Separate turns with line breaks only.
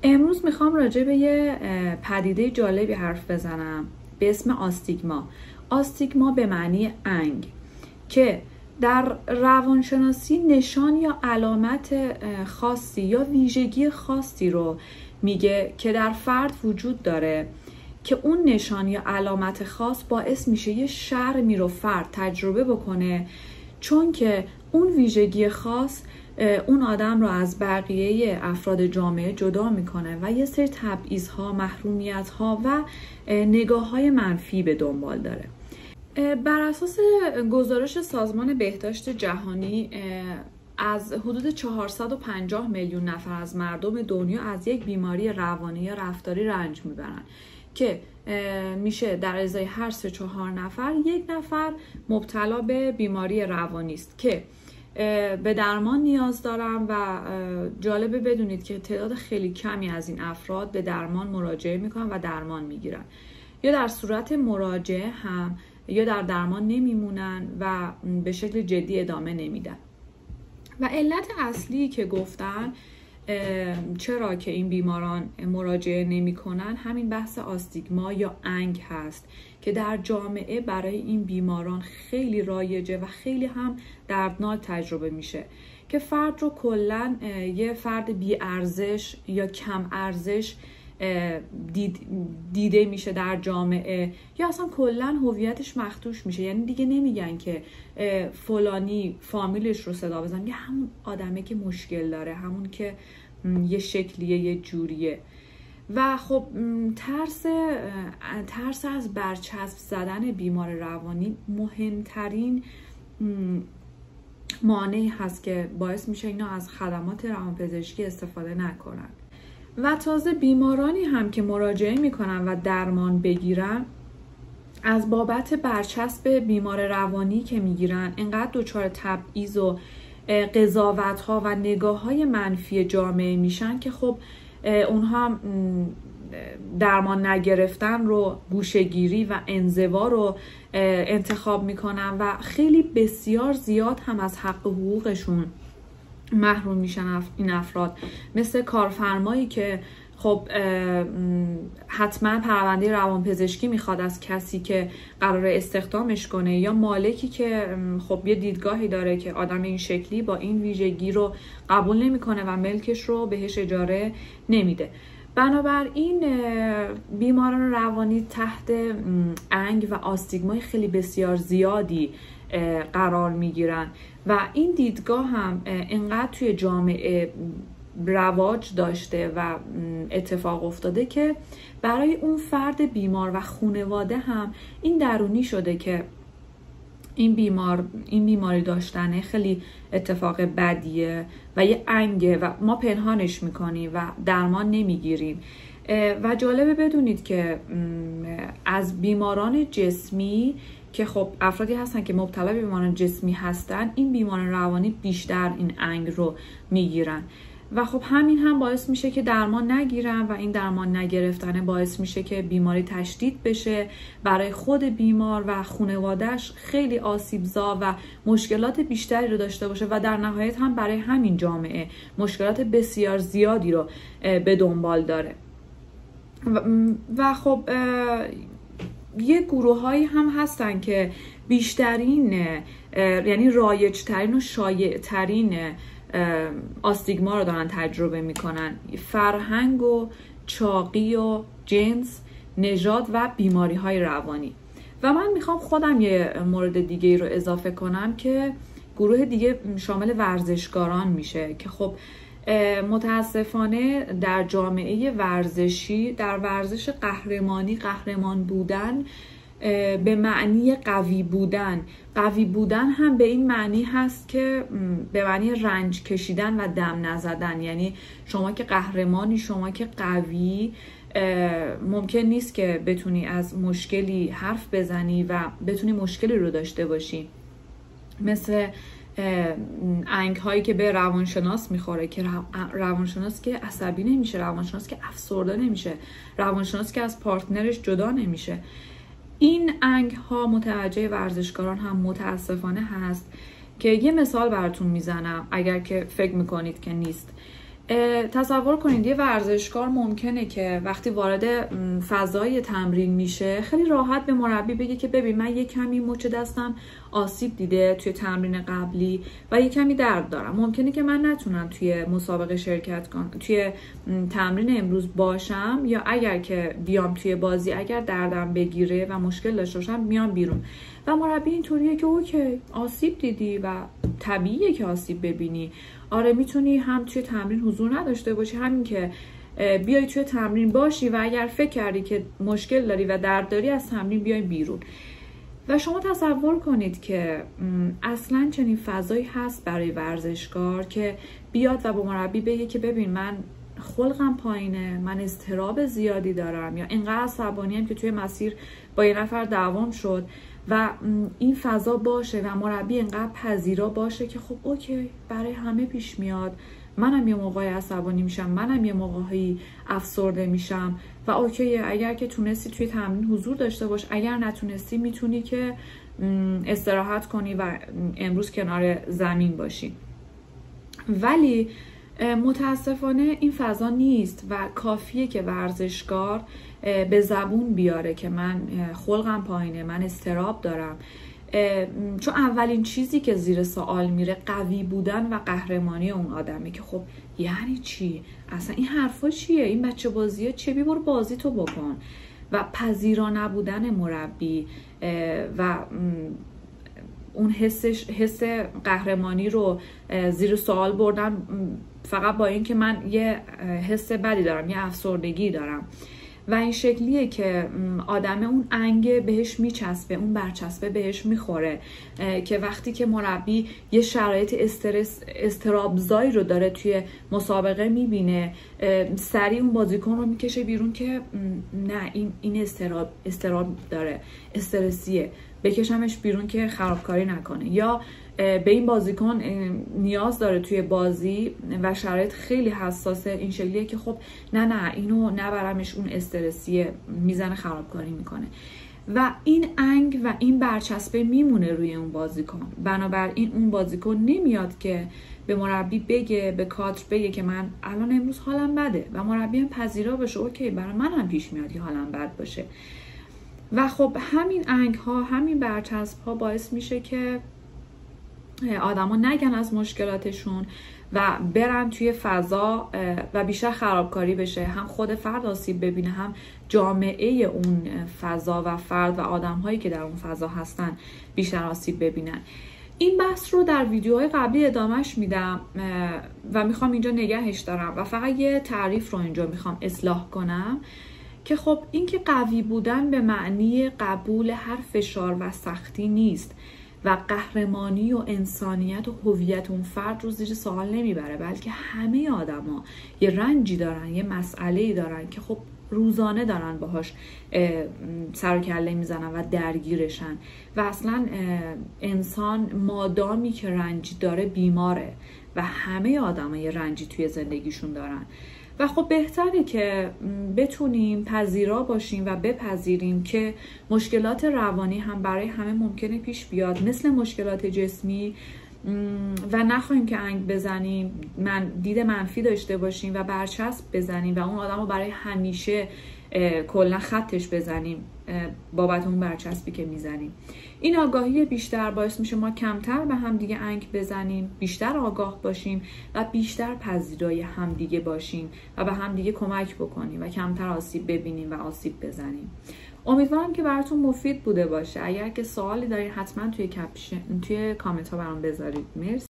امروز میخوام راجع به یه پدیده جالبی حرف بزنم به اسم آستیگما. آستیگما به معنی انگ، که در روانشناسی نشان یا علامت خاصی یا ویژگی خاصی رو میگه که در فرد وجود داره، که اون نشان یا علامت خاص باعث میشه یه شرمی رو فرد تجربه بکنه، چون که اون ویژگی خاص اون آدم رو از بقیه افراد جامعه جدا میکنه و یه سری تبعیض‌ها، محرومیت‌ها و نگاه‌های منفی به دنبال داره. بر اساس گزارش سازمان بهداشت جهانی، از حدود 450 میلیون نفر از مردم دنیا از یک بیماری روانی یا رفتاری رنج میبرن، که میشه در ازای هر 3-4 نفر یک نفر مبتلا به بیماری روانی است که به درمان نیاز دارن. و جالبه بدونید که تعداد خیلی کمی از این افراد به درمان مراجعه میکنن و درمان میگیرن، یا در صورت مراجعه هم یا در درمان نمیمونن و به شکل جدی ادامه نمیدن. و علت اصلی که گفتن چرا که این بیماران مراجعه نمی کنن همین بحث آستیگما یا انگ هست، که در جامعه برای این بیماران خیلی رایجه و خیلی هم دردناک تجربه میشه، که فرد رو کلن یه فرد بی ارزش یا کم ارزش دیده میشه در جامعه، یا اصلا کلن هویتش مخدوش میشه. یعنی دیگه نمیگن که فلانی فامیلش رو صدا بزن، یه همون آدمه که مشکل داره، همون که یه شکلیه، یه جوریه. و خب ترس از برچسب زدن بیمار روانی مهمترین مانعی هست که باعث میشه اینا از خدمات روانپزشکی استفاده نکنن. و تازه بیمارانی هم که مراجعه میکنن و درمان بگیرن، از بابت برچسب بیمار روانی که میگیرن انقدر دچار تبعیض و قضاوت ها و نگاه های منفی جامعه میشن که خب اونها درمان نگرفتن رو، گوشه‌گیری و انزوا رو انتخاب میکنن و خیلی بسیار زیاد هم از حق حقوقشون محروم میشن این افراد. مثل کارفرمایی که خب حتما پرونده روانپزشکی میخواد از کسی که قراره استخدامش کنه، یا مالکی که خب یه دیدگاهی داره که آدم این شکلی با این ویژگی رو قبول نمیکنه و ملکش رو بهش اجاره نمیده. بنابراین بیماران روانی تحت انگ و آستیگمای خیلی بسیار زیادی قرار میگیرن و این دیدگاه هم انقدر توی جامعه رواج داشته و اتفاق افتاده که برای اون فرد بیمار و خانواده هم این درونی شده که این بیماری داشتنه خیلی اتفاق بدیه و یه انگه و ما پنهانش میکنیم و درمان نمیگیریم. و جالبه بدونید که از بیماران جسمی که خب افرادی هستن که مبتلا به بیماران جسمی هستن، این بیماران روانی بیشتر این انگ رو میگیرن و خب همین هم باعث میشه که درمان نگیرن و این درمان نگرفتنه باعث میشه که بیماری تشدید بشه، برای خود بیمار و خانواده‌اش خیلی آسیبزا و مشکلات بیشتری رو داشته باشه و در نهایت هم برای همین جامعه مشکلات بسیار زیادی رو به دنبال داره. و خب یه گروه‌هایی هم هستن که بیشترین یعنی رایج‌ترین و شایع‌ترین آستیگما رو دارن تجربه میکنن: فرهنگ و چاقی و جنس، نژاد و بیماری‌های روانی. و من میخوام خودم یه مورد دیگه رو اضافه کنم که گروه دیگه شامل ورزشکاران میشه، که خب متاسفانه در جامعه ورزشی، در ورزش قهرمان بودن به معنی قوی بودن هم به این معنی هست که به معنی رنج کشیدن و دم نزدن. یعنی شما که قهرمانی، شما که قوی، ممکن نیست که بتونی از مشکلی حرف بزنی و بتونی مشکلی رو داشته باشی. مثل انگ هایی که به روانشناس میخوره، که روانشناس که عصبی نمیشه، روانشناس که افسرده نمیشه، روانشناس که از پارتنرش جدا نمیشه. این انگ ها متوجه ورزشکاران هم متاسفانه هست، که یه مثال براتون میزنم اگر که فکر میکنید که نیست. تصور کنید یه ورزشکار ممکنه که وقتی وارد فضای تمرین میشه خیلی راحت به مربی بگه که ببین من یه کمی مچ دستم آسیب دیده توی تمرین قبلی و یه کمی درد دارم، ممکنه که من نتونم توی مسابقه شرکت کنم، توی تمرین امروز باشم، یا اگر که بیام توی بازی اگر دردم بگیره و مشکل داشته باشم میام بیرون. و مربی اینطوریه که اوکی آسیب دیدی و طبیعیه که آسیب ببینی، آره میتونی هم توی تمرین حضور نداشته باشی، همین که بیای توی تمرین باشی و اگر فکر کردی که مشکل داری و درد داری از تمرین بیای بیرون. و شما تصور کنید که اصلا چنین فضایی هست برای ورزشکار که بیاد و با مربی بگه که ببین من خلقم پایینه، من اضطراب زیادی دارم، یا اینقدر عصبانیم که توی مسیر با یه نفر دعوام شد و این فضا باشه و مربی اینقدر پذیرا باشه که خب اوکی برای همه پیش میاد، منم یه موقعی عصبانی میشم، منم یه موقعی افسرده میشم و اوکی اگر که تونستی توی تمرین حضور داشته باش، اگر نتونستی میتونی که استراحت کنی و امروز کنار زمین باشی. ولی متاسفانه این فضا نیست و کافیه که ورزشکار به زبون بیاره که من خلقم پایینه، من اضطراب دارم، چون اولین چیزی که زیر سوال میره قوی بودن و قهرمانی اون آدمه که خب یعنی چی؟ اصلا این حرفا چیه؟ این بچه بازیه چیه؟ بی برو بازی تو بکن. و پذیرا نبودن مربی و اون حس قهرمانی رو زیر سوال بردن فقط با این که من یه حس بدی دارم، یه افسردگی دارم و این شکلیه که آدم اون انگ بهش میچسبه، اون برچسبه بهش میخوره که وقتی که مربی یه شرایط استرابزایی رو داره توی مسابقه میبینه سریع اون بازیکن رو میکشه بیرون که نه این استراب داره، استرسیه، بکشمش بیرون که خرابکاری نکنه، یا به این بازیکن نیاز داره توی بازی و شرایط خیلی حساسه، این شکلیه که خب نه اینو نبرمش، اون استرسیه میزنه خرابکاری میکنه و این انگ و این برچسبه میمونه روی اون بازیکن. بنابراین اون بازیکن نمیاد که به مربی بگه، به کادر بگه که من الان امروز حالم بده و مربی هم پذیرا بشه اوکی برای من هم پیش میاد که حالم بد باشه. و خب همین انگ ها، همین برچسب ها باعث میشه که آدما نگن از مشکلاتشون و برن توی فضا و بیشتر خرابکاری بشه، هم خود فرد آسیب ببینه، هم جامعه اون فضا و فرد و آدم هایی که در اون فضا هستن بیشتر آسیب ببینن. این بحث رو در ویدیوهای قبلی ادامهش میدم و میخوام اینجا نگهش دارم و فقط یه تعریف رو اینجا میخوام اصلاح کنم که خب این که قوی بودن به معنی قبول هر فشار و سختی نیست و قهرمانی و انسانیت و هویت اون فرد رو زیر سوال نمیبره، بلکه همه آدما یه رنجی دارن، یه مسئله‌ای دارن که خب روزانه دارن باهاش سر و کله میزنن و درگیرشن و اصلا انسان مادامی که رنج داره بیماره و همه آدما یه رنجی توی زندگیشون دارن و خب بهتره که بتونیم پذیرا باشیم و بپذیریم که مشکلات روانی هم برای همه ممکنه پیش بیاد مثل مشکلات جسمی و نخواهیم که انگ بزنیم، دید منفی داشته باشیم و برچسب بزنیم و اون آدم رو برای همیشه کلا خطش بزنیم بابت اون برچسبی که میزنیم. این آگاهی بیشتر باعث میشه ما کمتر به هم دیگه انگ بزنیم، بیشتر آگاه باشیم و بیشتر پذیرای هم دیگه باشیم و به هم دیگه کمک بکنیم و کمتر آسیب ببینیم و آسیب بزنیم. امیدوارم که براتون مفید بوده باشه. اگر که سوالی دارین حتما توی کامنت ها برام بذارید. مرسی.